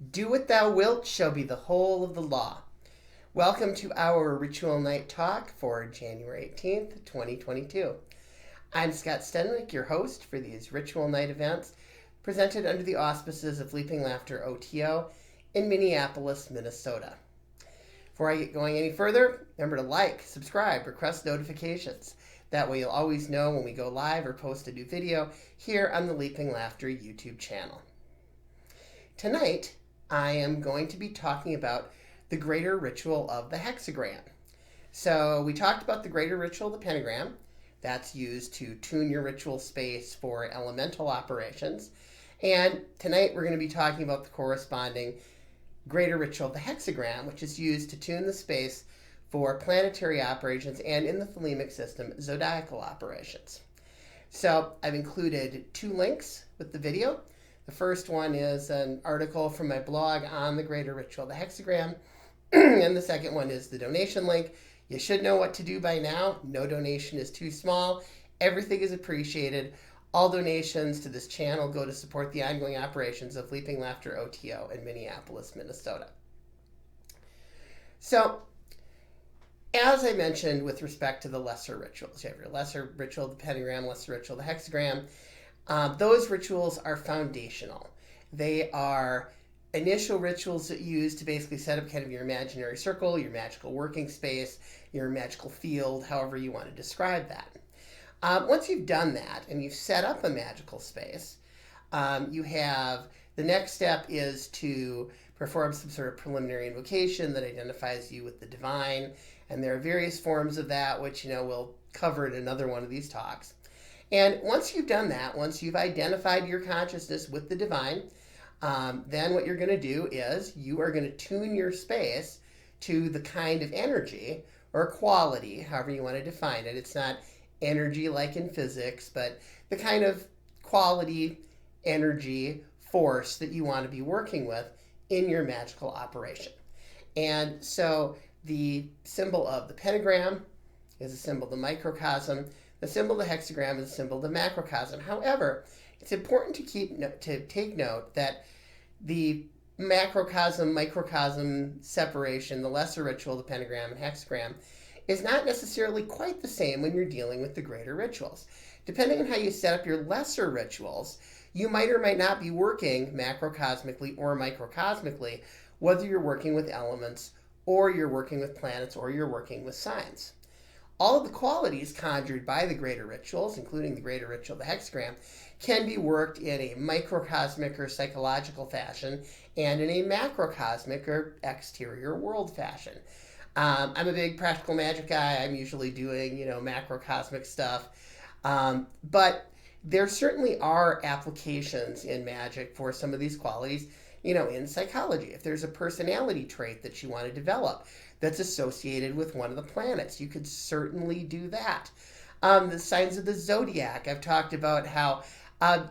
Do what thou wilt shall be the whole of the law. Welcome to our Ritual Night Talk for January 18th, 2022. I'm Scott Stenwick, your host for these Ritual Night events, presented under the auspices of Leaping Laughter OTO in Minneapolis, Minnesota. Before I get going any further, remember to like, subscribe, request notifications. That way you'll always know when we go live or post a new video here on the Leaping Laughter YouTube channel. Tonight, I am going to be talking about the greater ritual of the hexagram. So we talked about the greater ritual of the pentagram. That's used to tune your ritual space for elemental operations. And tonight we're going to be talking about the corresponding greater ritual of the hexagram, which is used to tune the space for planetary operations and, in the thelemic system, zodiacal operations. So I've included two links with the video. The first one is an article from my blog on the greater ritual of the hexagram, and the second one is the donation link. You should know what to do by now. No donation is too small. Everything is appreciated. All donations to this channel go to support the ongoing operations of Leaping Laughter OTO in Minneapolis, Minnesota. So, as I mentioned with respect to the lesser rituals, you have your lesser ritual of the pentagram, lesser ritual of the hexagram. Those rituals are foundational. They are initial rituals that you use to basically set up kind of your imaginary circle, your magical working space, your magical field, however you want to describe that. Once you've done that and you've set up a magical space, the next step is to perform some sort of preliminary invocation that identifies you with the divine. And there are various forms of that, which, we'll cover in another one of these talks. And once you've done that, once you've identified your consciousness with the divine, then what you're going to do is you are going to tune your space to the kind of energy or quality, however you want to define it. It's not energy like in physics, but the kind of quality, energy, force that you want to be working with in your magical operation. And so the symbol of the pentagram is a symbol of the microcosm. The symbol of the hexagram is a symbol of the macrocosm. However, it's important to take note that the macrocosm, microcosm separation, the lesser ritual, the pentagram and hexagram, is not necessarily quite the same when you're dealing with the greater rituals. Depending on how you set up your lesser rituals, you might or might not be working macrocosmically or microcosmically, whether you're working with elements or you're working with planets or you're working with signs. All of the qualities conjured by the greater rituals, including the greater ritual of the hexagram, can be worked in a microcosmic or psychological fashion and in a macrocosmic or exterior world fashion. I'm a big practical magic guy. I'm usually doing, macrocosmic stuff. But there certainly are applications in magic for some of these qualities, in psychology. If there's a personality trait that you want to develop that's associated with one of the planets, you could certainly do that. The signs of the zodiac, I've talked about how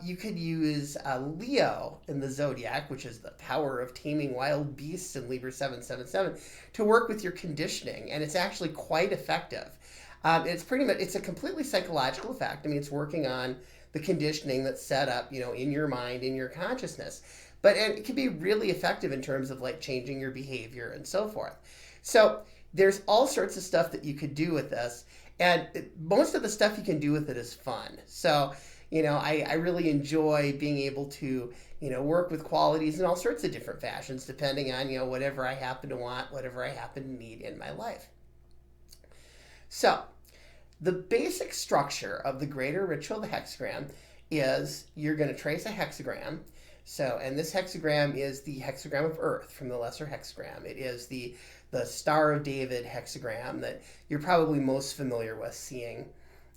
you could use Leo in the zodiac, which is the power of taming wild beasts in Libra 777, to work with your conditioning, and it's actually quite effective. It's a completely psychological effect. I mean, it's working on the conditioning that's set up, in your mind, in your consciousness. And it can be really effective in terms of like changing your behavior and so forth. So there's all sorts of stuff that you could do with this, and most of the stuff you can do with it is fun. So, I really enjoy being able to, work with qualities in all sorts of different fashions, depending on, whatever I happen to want, whatever I happen to need in my life. So the basic structure of the greater ritual of the hexagram is you're going to trace a hexagram. And this hexagram is the hexagram of Earth from the lesser hexagram. It is the Star of David hexagram that you're probably most familiar with seeing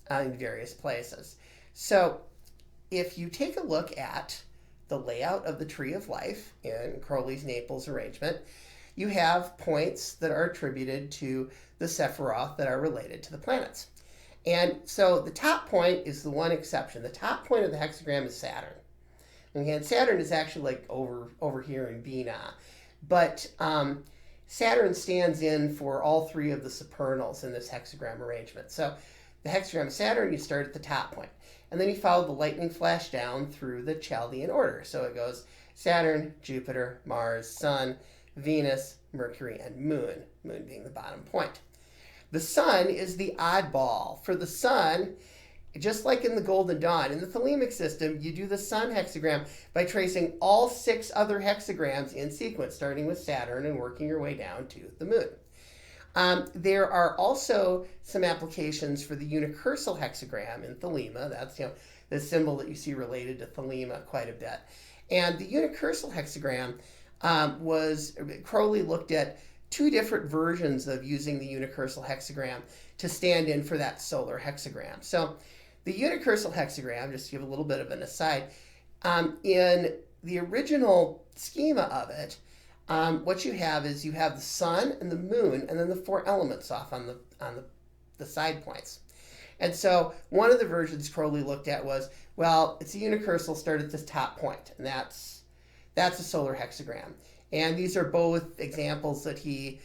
in various places. So if you take a look at the layout of the Tree of Life in Crowley's Naples arrangement, you have points that are attributed to the Sephiroth that are related to the planets. And so the top point is the one exception. The top point of the hexagram is Saturn. And Saturn is actually like over here in Bina. But Saturn stands in for all three of the supernals in this hexagram arrangement. So the hexagram of Saturn, you start at the top point. And then you follow the lightning flash down through the Chaldean order. So it goes Saturn, Jupiter, Mars, Sun, Venus, Mercury, and Moon, Moon being the bottom point. The Sun is the oddball. For the Sun, just like in the Golden Dawn, in the thelemic system, you do the Sun hexagram by tracing all 6 other hexagrams in sequence, starting with Saturn and working your way down to the Moon. There are also some applications for the unicursal hexagram in thelema. That's the symbol that you see related to thelema quite a bit. And the unicursal hexagram Crowley looked at 2 different versions of using the unicursal hexagram to stand in for that solar hexagram. So the unicursal hexagram, just to give a little bit of an aside, in the original schema of it, what you have is you have the Sun and the Moon and then the 4 elements off on the side points. And so one of the versions Crowley looked at was, well, it's a unicursal, start at this top point, and that's a solar hexagram. And these are both examples that he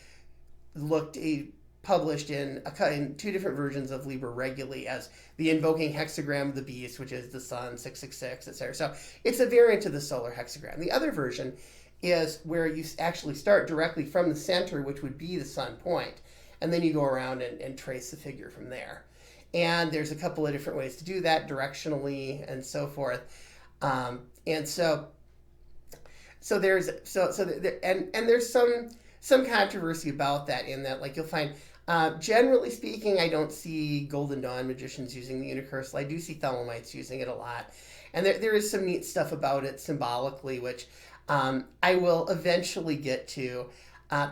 published in 2 different versions of Liber Reguli as the invoking hexagram of the beast, which is the Sun, 666, etc. So it's a variant of the solar hexagram. The other version is where you actually start directly from the center, which would be the Sun point, and then you go around and trace the figure from there. And there's a couple of different ways to do that, directionally and so forth. There's some controversy about that, in that, like, you'll find, generally speaking, I don't see Golden Dawn magicians using the unicursal. I do see Thelemites using it a lot, and there is some neat stuff about it symbolically, which I will eventually get to,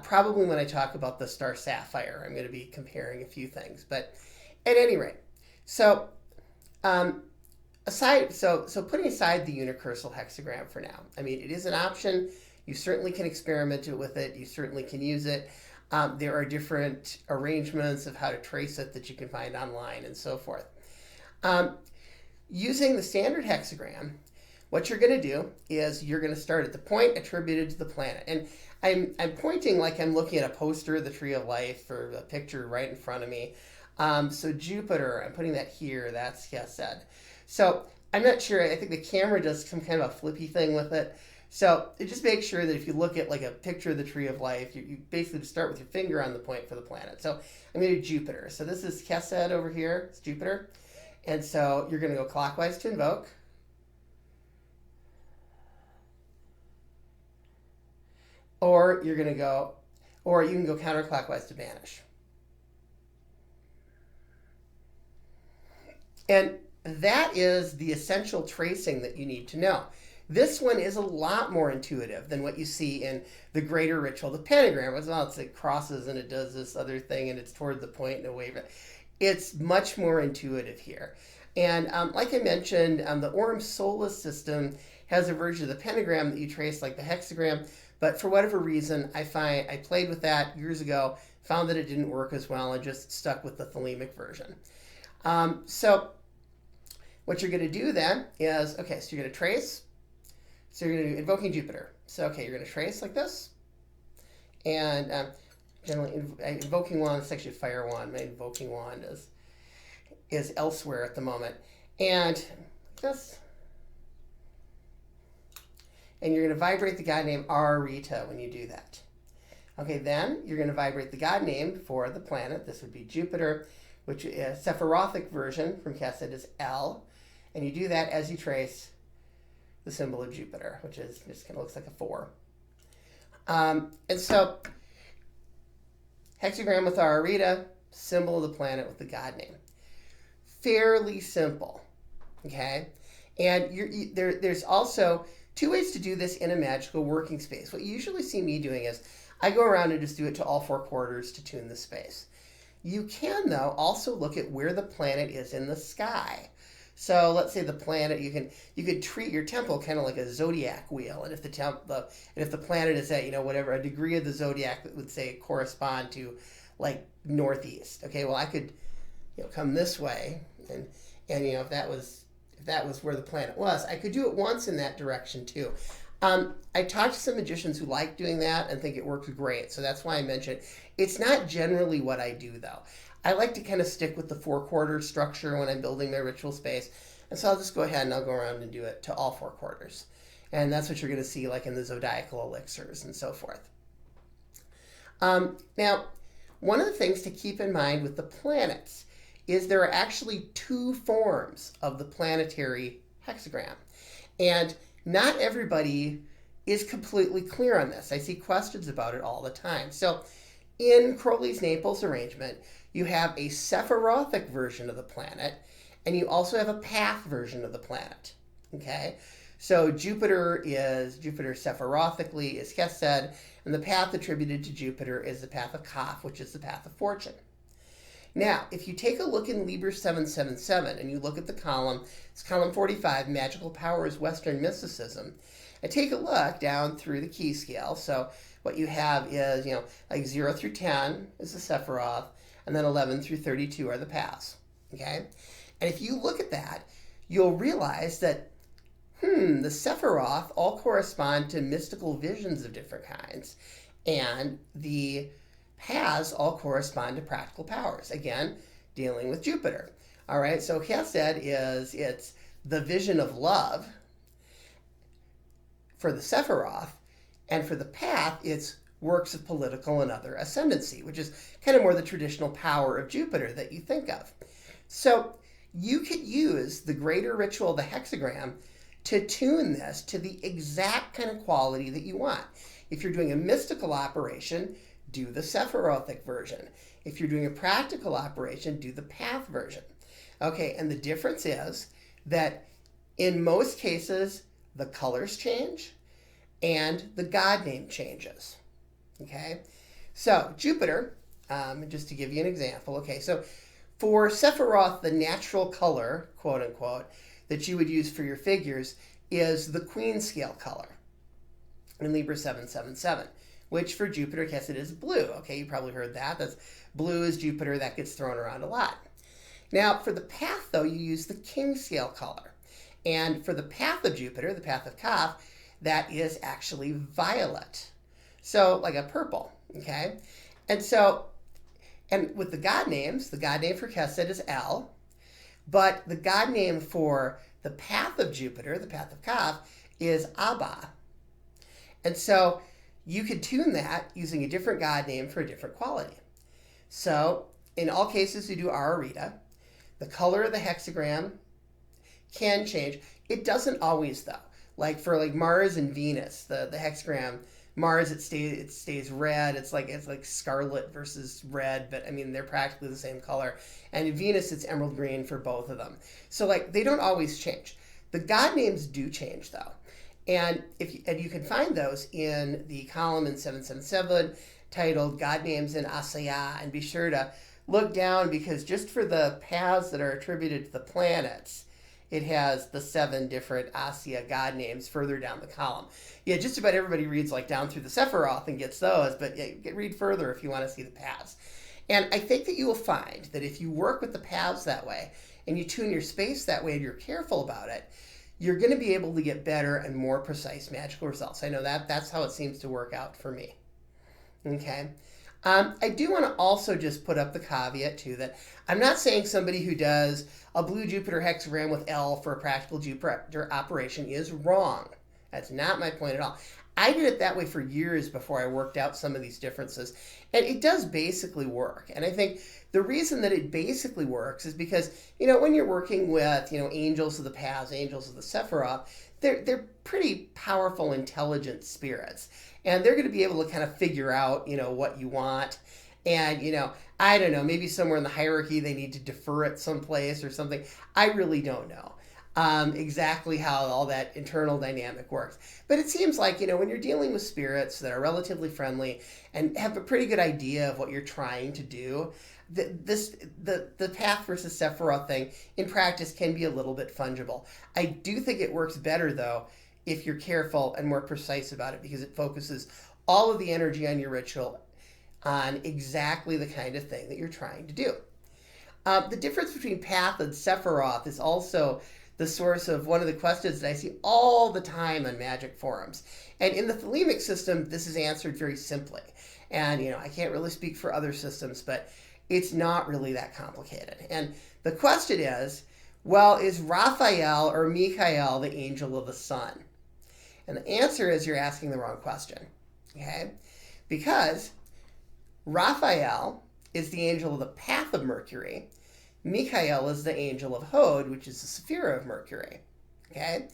probably when I talk about the star sapphire. I'm going to be comparing a few things, but at any rate, so putting aside the unicursal hexagram for now, I mean, it is an option. You certainly can experiment with it. You certainly can use it. There are different arrangements of how to trace it that you can find online and so forth. Using the standard hexagram, what you're going to do is you're going to start at the point attributed to the planet. And I'm pointing like I'm looking at a poster of the Tree of Life or a picture right in front of me. So Jupiter, I'm putting that here. That's Chesed. So I'm not sure. I think the camera does some kind of a flippy thing with it. So just make sure that if you look at like a picture of the Tree of Life, you basically start with your finger on the point for the planet. So I'm going to do Jupiter. So this is Chesed over here. It's Jupiter. And so you're going to go clockwise to invoke. Or you can go counterclockwise to banish. And that is the essential tracing that you need to know. This one is a lot more intuitive than what you see in the greater ritual. The pentagram, it crosses and it does this other thing and it's toward the point and away. It's much more intuitive here. And like I mentioned, the Aurum Solis system has a version of the pentagram that you trace like the hexagram. But for whatever reason, I played with that years ago, found that it didn't work as well, and just stuck with the thelemic version. So what you're going to do then is, so you're going to trace. So you're going to do invoking Jupiter. So, you're going to trace like this. And generally, invoking wand is actually a fire wand. My invoking wand is elsewhere at the moment. And this. And you're going to vibrate the god name Arita when you do that. Okay, then you're going to vibrate the god name for the planet. This would be Jupiter, which is Sephirothic version from Chesed is El. And you do that as you trace the symbol of Jupiter, which is just kind of looks like a 4. And so, hexagram with Arita, symbol of the planet with the god name. Fairly simple, okay? And there's also 2 ways to do this in a magical working space. What you usually see me doing is I go around and just do it to all 4 quarters to tune the space. You can, though, also look at where the planet is in the sky. So let's say the planet, you could treat your temple kind of like a zodiac wheel, and if the planet is at whatever a degree of the zodiac that would say correspond to like northeast. Okay, well I could come this way, and if that was where the planet was, I could do it once in that direction too. I talked to some magicians who like doing that and think it works great, so that's why I mentioned it. It's not generally what I do though. I like to kind of stick with the 4-quarter structure when I'm building my ritual space. And so I'll just go ahead and I'll go around and do it to all 4 quarters. And that's what you're going to see like in the Zodiacal elixirs and so forth. Now, one of the things to keep in mind with the planets is there are actually two forms of the planetary hexagram. And not everybody is completely clear on this. I see questions about it all the time. So in Crowley's Naples arrangement, you have a Sephirothic version of the planet, and you also have a path version of the planet. Okay? So Jupiter Sephirothically is Chesed, and the path attributed to Jupiter is the path of Kaf, which is the path of fortune. Now, if you take a look in Liber 777 and you look at the column, it's column 45, Magical Powers, Western Mysticism, and take a look down through the key scale. So what you have is, like 0 through 10 is the Sephiroth, and then 11 through 32 are the paths. Okay? And if you look at that, you'll realize that the Sephiroth all correspond to mystical visions of different kinds, and the paths all correspond to practical powers. Again, dealing with Jupiter. All right, so Chesed it's the vision of love for the Sephiroth, and for the path, it's works of political and other ascendancy, which is kind of more the traditional power of Jupiter that you think of. So you could use the greater ritual, the hexagram, to tune this to the exact kind of quality that you want. If you're doing a mystical operation, do the Sephirothic version. If you're doing a practical operation, do the path version. Okay, and the difference is that in most cases, the colors change and the god name changes. Okay, so Jupiter, just to give you an example, okay, so for Sephiroth, the natural color, quote unquote, that you would use for your figures is the queen scale color in Liber 777, which for Jupiter, Chesed is blue. Okay, you probably heard that. That's blue is Jupiter. That gets thrown around a lot. Now, for the path, though, you use the king scale color. And for the path of Jupiter, the path of Kaf, that is actually violet. So, like a purple, okay? And so, and with the god names, the god name for Chesed is El, but the god name for the path of Jupiter, the path of Kaf, is Abba. And so you could tune that using a different god name for a different quality. So in all cases, we do Ararita. The color of the hexagram can change. It doesn't always, though. Like for like Mars and Venus, the hexagram, Mars it stays red. It's like scarlet versus red, but I mean they're practically the same color. And in Venus it's emerald green for both of them. So like they don't always change. The god names do change though. And you can find those in the column in 777 titled God Names in Asaya, and be sure to look down because just for the paths that are attributed to the planets, it has the 7 different Asya god names further down the column. Yeah, just about everybody reads like down through the Sephiroth and gets those, but yeah, read further if you want to see the paths. And I think that you will find that if you work with the paths that way and you tune your space that way and you're careful about it, you're going to be able to get better and more precise magical results. I know that's how it seems to work out for me. Okay. I do want to also just put up the caveat too that I'm not saying somebody who does a blue Jupiter hexagram with L for a practical Jupiter operation is wrong. That's not my point at all. I did it that way for years before I worked out some of these differences, and it does basically work. And I think the reason that it basically works is because, when you're working with, angels of the paths, angels of the Sephiroth, they're pretty powerful, intelligent spirits. And they're going to be able to kind of figure out, what you want. And, I don't know, maybe somewhere in the hierarchy they need to defer it someplace or something. I really don't know exactly how all that internal dynamic works. But it seems like, when you're dealing with spirits that are relatively friendly and have a pretty good idea of what you're trying to do, the path versus Sephiroth thing in practice can be a little bit fungible. I do think it works better, though, if you're careful and more precise about it, because it focuses all of the energy on your ritual on exactly the kind of thing that you're trying to do. The difference between path and Sephiroth is also the source of one of the questions that I see all the time on magic forums. And in the thelemic system, this is answered very simply. And, I can't really speak for other systems, but it's not really that complicated. And the question is, well, is Raphael or Michael the angel of the sun? And the answer is you're asking the wrong question, okay? Because Raphael is the angel of the path of Mercury. Michael is the angel of Hod, which is the Sephirah of Mercury, okay?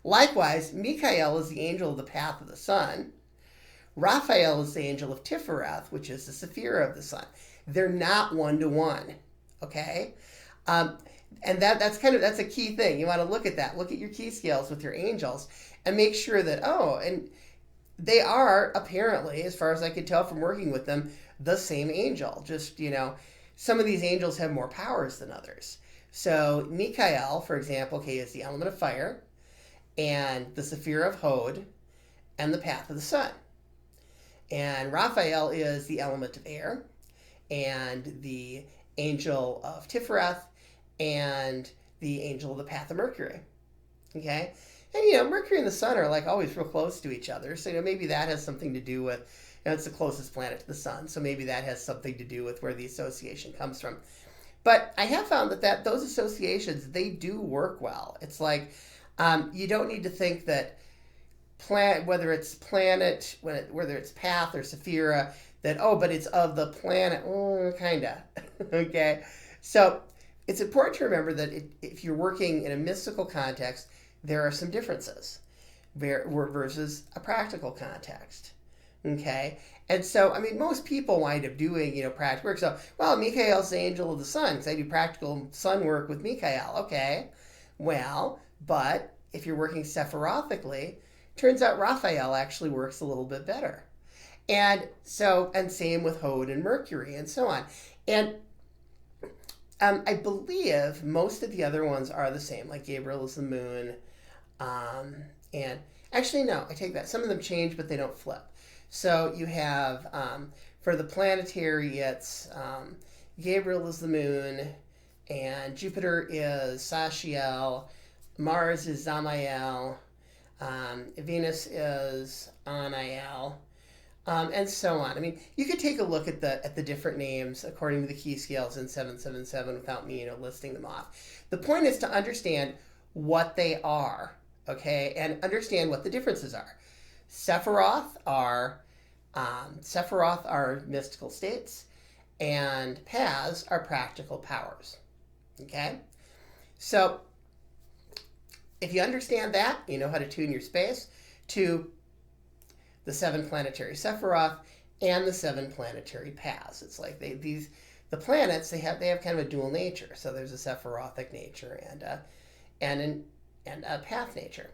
Likewise, Michael is the angel of the path of the sun. Raphael is the angel of Sephiroth, which is the Sephirah of the sun. They're not one-to-one, okay? And that's a key thing. You want to look at that. Look at your key scales with your angels and make sure that, and they are apparently, as far as I could tell from working with them, the same angel. Just, some of these angels have more powers than others. So Michael, for example, is the element of fire, and the Sephirah of Hod, and the path of the sun. And Raphael is the element of air, and the angel of Sephiroth, and the angel of the path of Mercury. Okay? And, Mercury and the sun are like always real close to each other. So, maybe that has something to do with, it's the closest planet to the sun. So maybe that has something to do with where the association comes from. But I have found that those associations, they do work well. It's like, you don't need to think that whether it's planet, whether it's path or Sephirah, that, but it's of the planet. Kinda. Okay? So it's important to remember that if you're working in a mystical context, there are some differences versus a practical context. Okay? And so, most people wind up doing, practical work. So, Michael's the angel of the sun, because I do practical sun work with Michael. Okay. Well, but if you're working Sephirothically, turns out Raphael actually works a little bit better. And same with Hod and Mercury and so on. And I believe most of the other ones are the same, like Gabriel is the moon. And actually, no, I take that. Some of them change, but they don't flip. So you have, for the planetary, it's Gabriel is the moon, and Jupiter is Sachiel, Mars is Zamael, Venus is Anael, and so on. You could take a look at the different names according to the key scales in 777 without me, listing them off. The point is to understand what they are, okay, and understand what the differences are. Sephiroth are mystical states, and paths are practical powers. Okay, so if you understand that, you know how to tune your space to the 7 planetary Sephiroth and the 7 planetary paths. It's like the planets they have kind of a dual nature. So there's a Sephirothic nature and a path nature.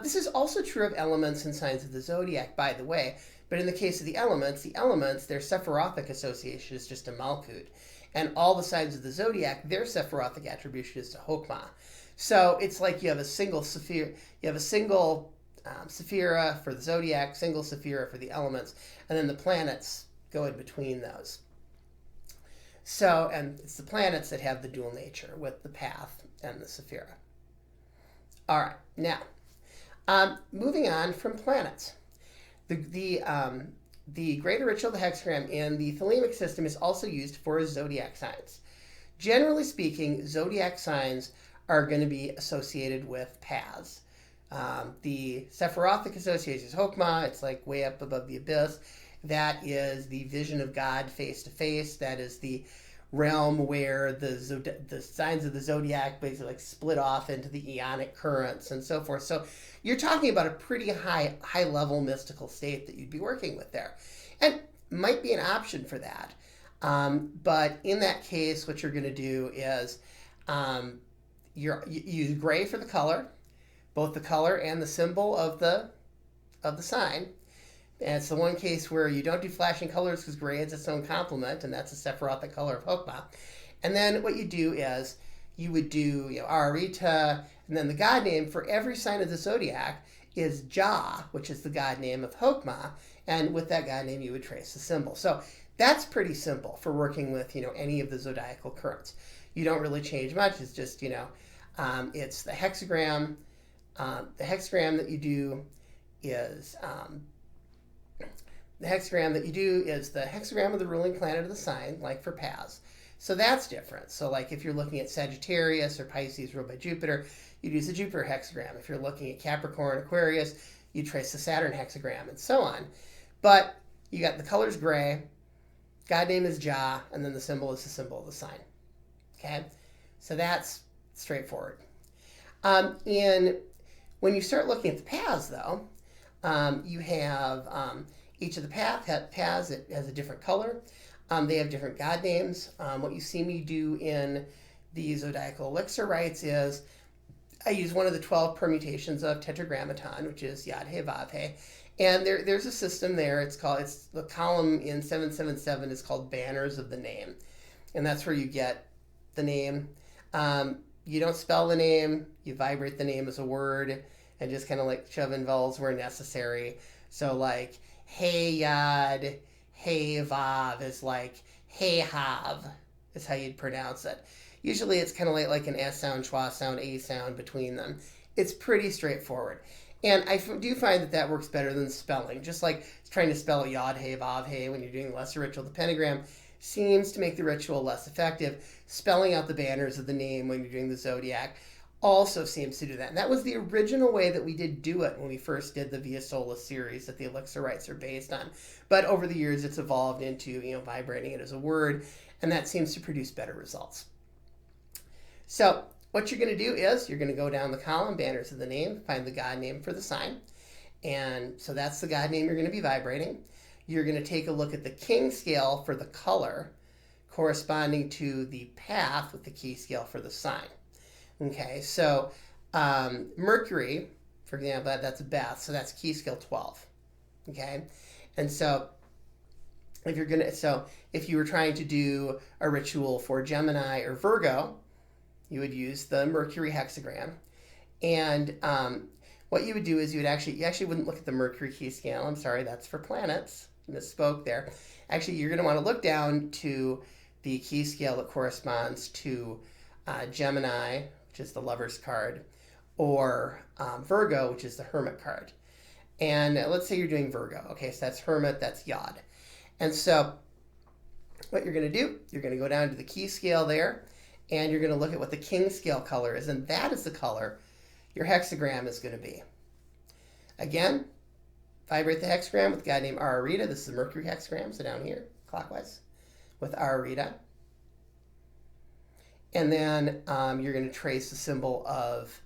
This is also true of elements and signs of the zodiac, by the way. But in the case of the elements, their Sephirothic association is just to Malkut. And all the signs of the zodiac, their Sephirothic attribution is to Chokmah. So it's like you have a single Sephirah for the zodiac, single Sephirah for the elements, and then the planets go in between those. So, and it's the planets that have the dual nature with the path and the Sephirah. All right, now, moving on from planets. The greater ritual of the hexagram in the thelemic system is also used for zodiac signs. Generally speaking, zodiac signs are going to be associated with paths. The Sephirothic association is Chokmah. It's like way up above the abyss. That is the vision of God face to face. That is the realm where the signs of the zodiac basically like split off into the eonic currents and so forth. So you're talking about a pretty high level mystical state that you'd be working with there, and might be an option for that. But in that case, what you're going to do is you use gray for the color, both the color and the symbol of the sign. And it's the one case where you don't do flashing colors because gray is its own complement, and that's a Sephirothic color of Chokmah. And then what you do is you would do Ararita, and then the god name for every sign of the zodiac is Jah, which is the god name of Chokmah, and with that god name you would trace the symbol. So that's pretty simple for working with any of the zodiacal currents. You don't really change much. It's just it's the hexagram. The hexagram that you do is the hexagram of the ruling planet of the sign, like for paths. So that's different. So like if you're looking at Sagittarius or Pisces ruled by Jupiter, you'd use the Jupiter hexagram. If you're looking at Capricorn, Aquarius, you trace the Saturn hexagram, and so on. But you got the color's gray, God name is Jah, and then the symbol is the symbol of the sign. Okay, so that's straightforward. When you start looking at the paths, though, you have each of the paths has a different color. They have different god names. What you see me do in the Zodiacal elixir rites is I use one of the 12 permutations of Tetragrammaton, which is Yod He Vav He. And there's a system there. It's the column in 777 is called Banners of the Name. And that's where you get the name. You don't spell the name. You vibrate the name as a word and just kind of like shove in vowels where necessary. So like Hey Yod, Hey Vav is like Hey Hav is how you'd pronounce it. Usually it's kind of like an S sound, schwa sound, A sound between them. It's pretty straightforward. And I do find that works better than spelling. Just like trying to spell Yod He Vav He when you're doing the lesser ritual, the pentagram seems to make the ritual less effective. Spelling out the banners of the name when you're doing the zodiac also seems to do that. And that was the original way that we did do it when we first did the Via Solis series that the elixir rites are based on. But over the years, it's evolved into vibrating it as a word, and that seems to produce better results. So what you're going to do is you're going to go down the column, banners of the name, find the god name for the sign. And so that's the god name you're going to be vibrating. You're going to take a look at the king scale for the color corresponding to the path with the key scale for the sign. Okay, so Mercury, for example, that's a Beth, so that's key scale 12. Okay, and so if you were trying to do a ritual for Gemini or Virgo, you would use the Mercury hexagram. And what you would do is you actually wouldn't look at the Mercury key scale. I'm sorry, that's for planets. Misspoke there. Actually, you're going to want to look down to the key scale that corresponds to Gemini, which is the Lover's card, or Virgo, which is the Hermit card. And let's say you're doing Virgo. Okay, so that's Hermit, that's Yod. And so what you're going to do, you're going to go down to the key scale there, and you're going to look at what the king scale color is, and that is the color your hexagram is going to be. Again, vibrate the hexagram with a guy named Ararita. This is the Mercury hexagram, so down here, clockwise, with Ararita. And then you're going to trace the symbol of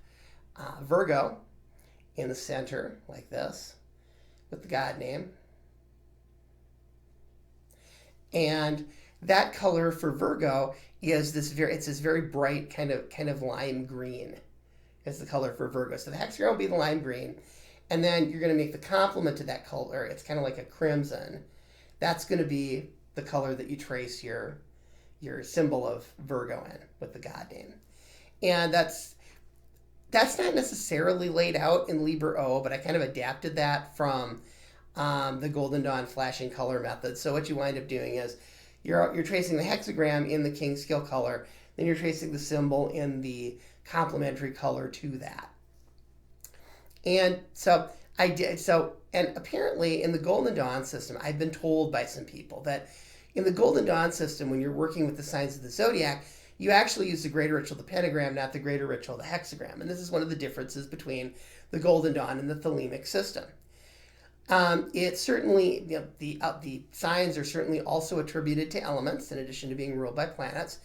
Virgo in the center, like this, with the god name. And that color for Virgo is this very bright kind of lime green is the color for Virgo. So the hexagram will be the lime green. And then you're going to make the complement to that color. It's kind of like a crimson. That's going to be the color that you trace your symbol of Virgo in with the god name. And that's not necessarily laid out in Liber O, but I kind of adapted that from the Golden Dawn flashing color method. So what you wind up doing is you're tracing the hexagram in the king scale color, then you're tracing the symbol in the complementary color to that. And so I did and apparently in the Golden Dawn system, I've been told by some people that in the Golden Dawn system, when you're working with the signs of the zodiac, you actually use the greater ritual of the pentagram, not the greater ritual of the hexagram. And this is one of the differences between the Golden Dawn and the Thelemic system. It's certainly, the signs are certainly also attributed to elements in addition to being ruled by planets.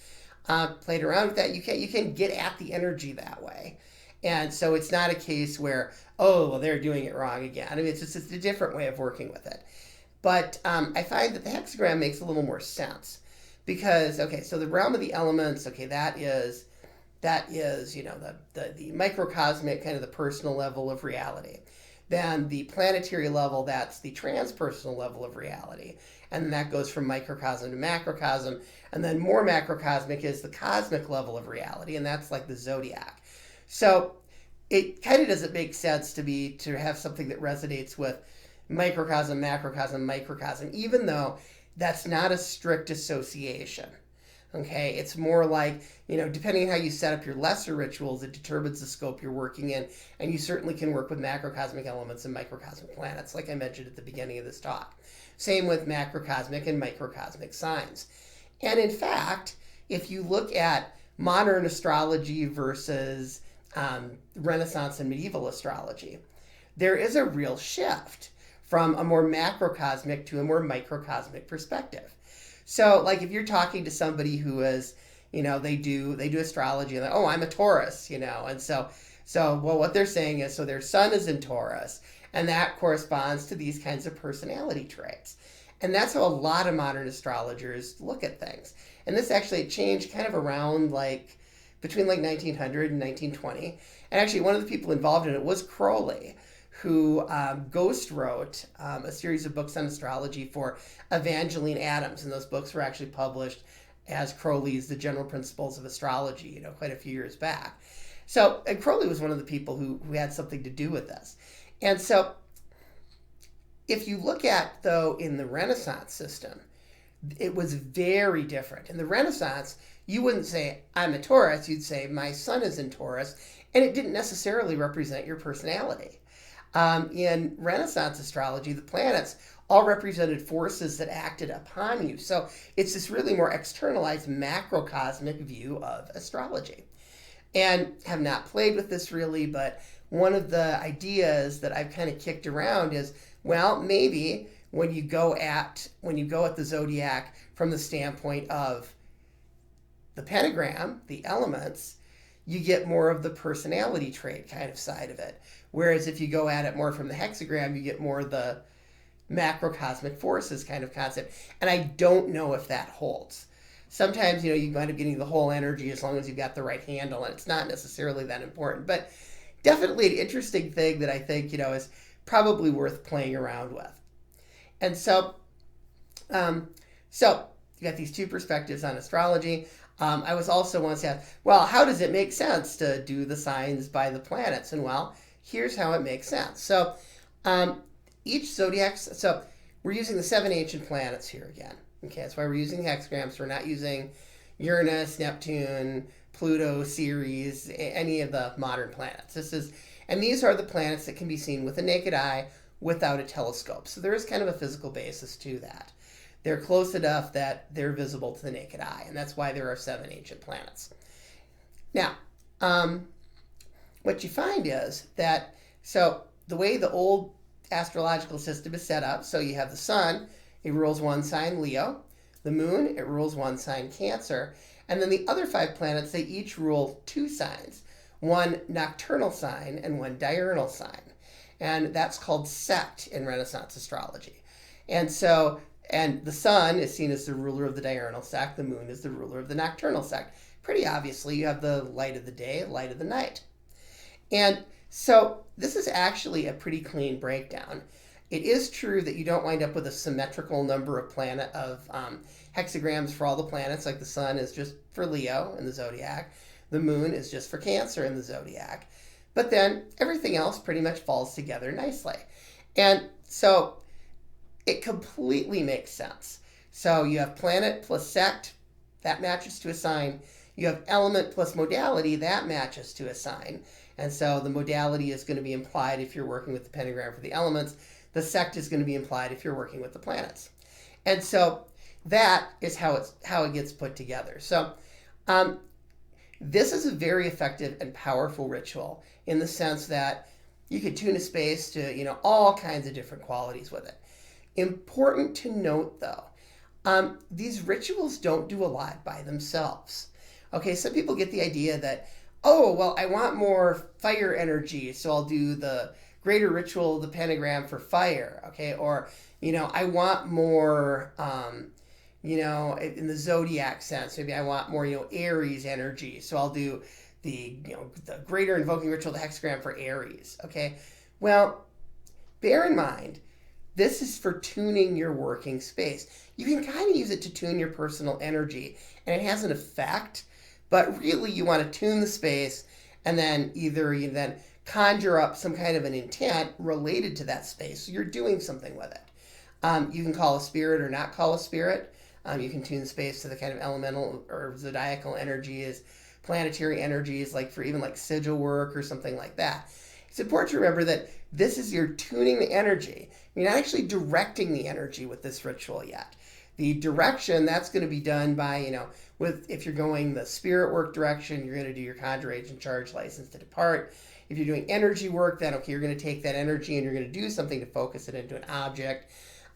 Played around with that, you can get at the energy that way. And so it's not a case where, they're doing it wrong again. I mean, it's just a different way of working with it. But I find that the hexagram makes a little more sense because, so the realm of the elements, that is the microcosmic, kind of the personal level of reality. Then the planetary level, that's the transpersonal level of reality. And that goes from microcosm to macrocosm. And then more macrocosmic is the cosmic level of reality, and that's like the zodiac. So it kind of doesn't make sense to have something that resonates with microcosm, macrocosm, microcosm, even though that's not a strict association. Okay, it's more like, depending on how you set up your lesser rituals, it determines the scope you're working in, and you certainly can work with macrocosmic elements and microcosmic planets, like I mentioned at the beginning of this talk. Same with macrocosmic and microcosmic signs. And in fact, if you look at modern astrology versus Renaissance and medieval astrology, there is a real shift from a more macrocosmic to a more microcosmic perspective. So, like if you're talking to somebody who is, they do astrology, and oh, I'm a Taurus, and so well, what they're saying is, so their sun is in Taurus, and that corresponds to these kinds of personality traits. And that's how a lot of modern astrologers look at things. And this actually changed kind of around between 1900 and 1920. And actually one of the people involved in it was Crowley, who ghost wrote a series of books on astrology for Evangeline Adams. And those books were actually published as Crowley's The General Principles of Astrology, quite a few years back. So, and Crowley was one of the people who had something to do with this. And so, if you look at, though, in the Renaissance system, it was very different. In the Renaissance, you wouldn't say, I'm a Taurus, you'd say, my sun is in Taurus, and it didn't necessarily represent your personality. In Renaissance astrology, the planets all represented forces that acted upon you. So it's this really more externalized macrocosmic view of astrology. And have not played with this really, but one of the ideas that I've kind of kicked around is, well, maybe when you go at the zodiac from the standpoint of the pentagram, the elements, you get more of the personality trait kind of side of it. Whereas if you go at it more from the hexagram, you get more the macrocosmic forces kind of concept. And I don't know if that holds. Sometimes, you wind up getting the whole energy as long as you've got the right handle, and it's not necessarily that important. But definitely an interesting thing that I think, is probably worth playing around with. And so you got these two perspectives on astrology. I was also once asked, well, how does it make sense to do the signs by the planets? And well, here's how it makes sense. So each zodiac, so we're using the 7 ancient planets here again. Okay, that's why we're using hexagrams. We're not using Uranus, Neptune, Pluto, Ceres, any of the modern planets. And these are the planets that can be seen with the naked eye without a telescope. So there is kind of a physical basis to that. They're close enough that they're visible to the naked eye, and that's why there are 7 ancient planets. Now, what you find is that, so the way the old astrological system is set up, so you have the sun, it rules one sign, Leo. The moon, it rules one sign, Cancer. And then the other 5 planets, they each rule 2 signs, one nocturnal sign and one diurnal sign. And that's called sect in Renaissance astrology. And the sun is seen as the ruler of the diurnal sect, the moon is the ruler of the nocturnal sect. Pretty obviously, you have the light of the day, light of the night. And so this is actually a pretty clean breakdown. It is true that you don't wind up with a symmetrical number of hexagrams for all the planets, like the sun is just for Leo in the zodiac, the moon is just for Cancer in the zodiac. But then everything else pretty much falls together nicely. And so it completely makes sense. So you have planet plus sect, that matches to a sign. You have element plus modality, that matches to a sign. And so the modality is going to be implied if you're working with the pentagram for the elements. The sect is going to be implied if you're working with the planets. And so that is how it gets put together. So this is a very effective and powerful ritual in the sense that you could tune a space to, all kinds of different qualities with it. Important to note, though, these rituals don't do a lot by themselves. Okay, some people get the idea that, oh, well, I want more fire energy, so I'll do the greater ritual of the pentagram for fire, okay? Or, I want more, in the zodiac sense, maybe I want more, Aries energy, so I'll do the greater invoking ritual of the hexagram for Aries, okay? Well, bear in mind, this is for tuning your working space. You can kind of use it to tune your personal energy, and it has an effect, but really you want to tune the space, and then either you then conjure up some kind of an intent related to that space. So you're doing something with it. You can call a spirit or not call a spirit. You can tune the space to the kind of elemental or zodiacal energies, planetary energies, like for even like sigil work or something like that. It's important to remember that this is you're tuning the energy. You're not actually directing the energy with this ritual yet. The direction, that's going to be done by, if you're going the spirit work direction, you're going to do your conjure agent charge license to depart. If you're doing energy work, then okay, you're going to take that energy and you're going to do something to focus it into an object.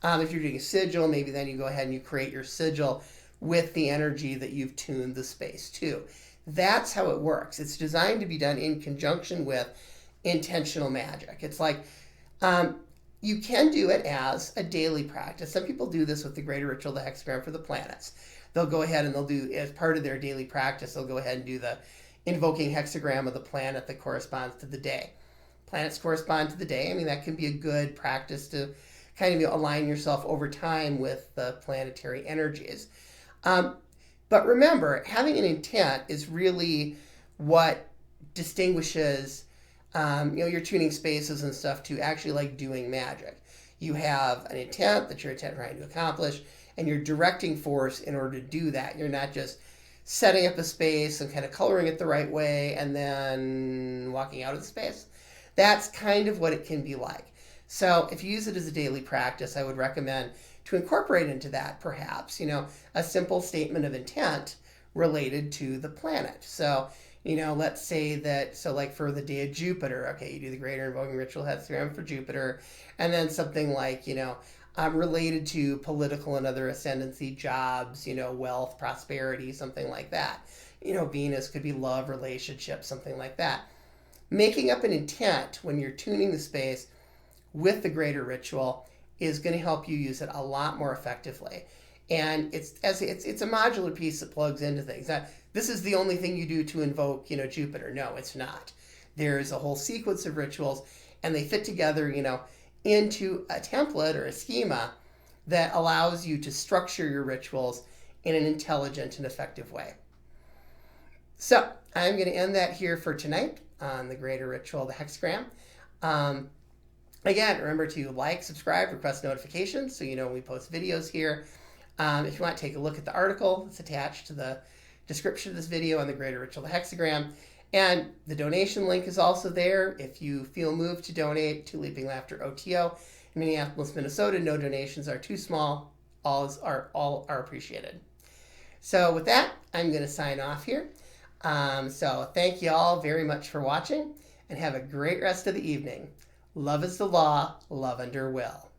If you're doing a sigil, maybe then you go ahead and you create your sigil with the energy that you've tuned the space to. That's how it works. It's designed to be done in conjunction with intentional magic. It's like you can do it as a daily practice. Some people do this with the greater ritual, the hexagram for the planets. They'll go ahead and they'll do, as part of their daily practice, they'll go ahead and do the invoking hexagram of the planet that corresponds to the day. Planets correspond to the day. I mean, that can be a good practice to kind of align yourself over time with the planetary energies. But remember, having an intent is really what distinguishes your tuning spaces and stuff to actually like doing magic. You have an intent that you're trying to accomplish, and you're directing force in order to do that. You're not just setting up a space and kind of coloring it the right way and then walking out of the space. That's kind of what it can be like. So if you use it as a daily practice, I would recommend to incorporate into that perhaps, a simple statement of intent related to the planet. So, let's say that, so like for the day of Jupiter, okay, you do the greater invoking ritual hexagram for Jupiter, and then something like, related to political and other ascendancy, jobs, wealth, prosperity, something like that. Venus could be love, relationships, something like that. Making up an intent when you're tuning the space with the greater ritual is going to help you use it a lot more effectively. And it's a modular piece that plugs into things. Now, this is the only thing you do to invoke, Jupiter. No, it's not. There's a whole sequence of rituals, and they fit together, into a template or a schema that allows you to structure your rituals in an intelligent and effective way. So I'm going to end that here for tonight on the greater ritual, the hexagram. Again, remember to like, subscribe, request notifications so you know when we post videos here. If you want to take a look at the article, it's attached to the description of this video on the greater ritual, the hexagram. And the donation link is also there. If you feel moved to donate to Leaping Laughter OTO in Minneapolis, Minnesota, no donations are too small. All are appreciated. So with that, I'm going to sign off here. So thank you all very much for watching, and have a great rest of the evening. Love is the law, love under will.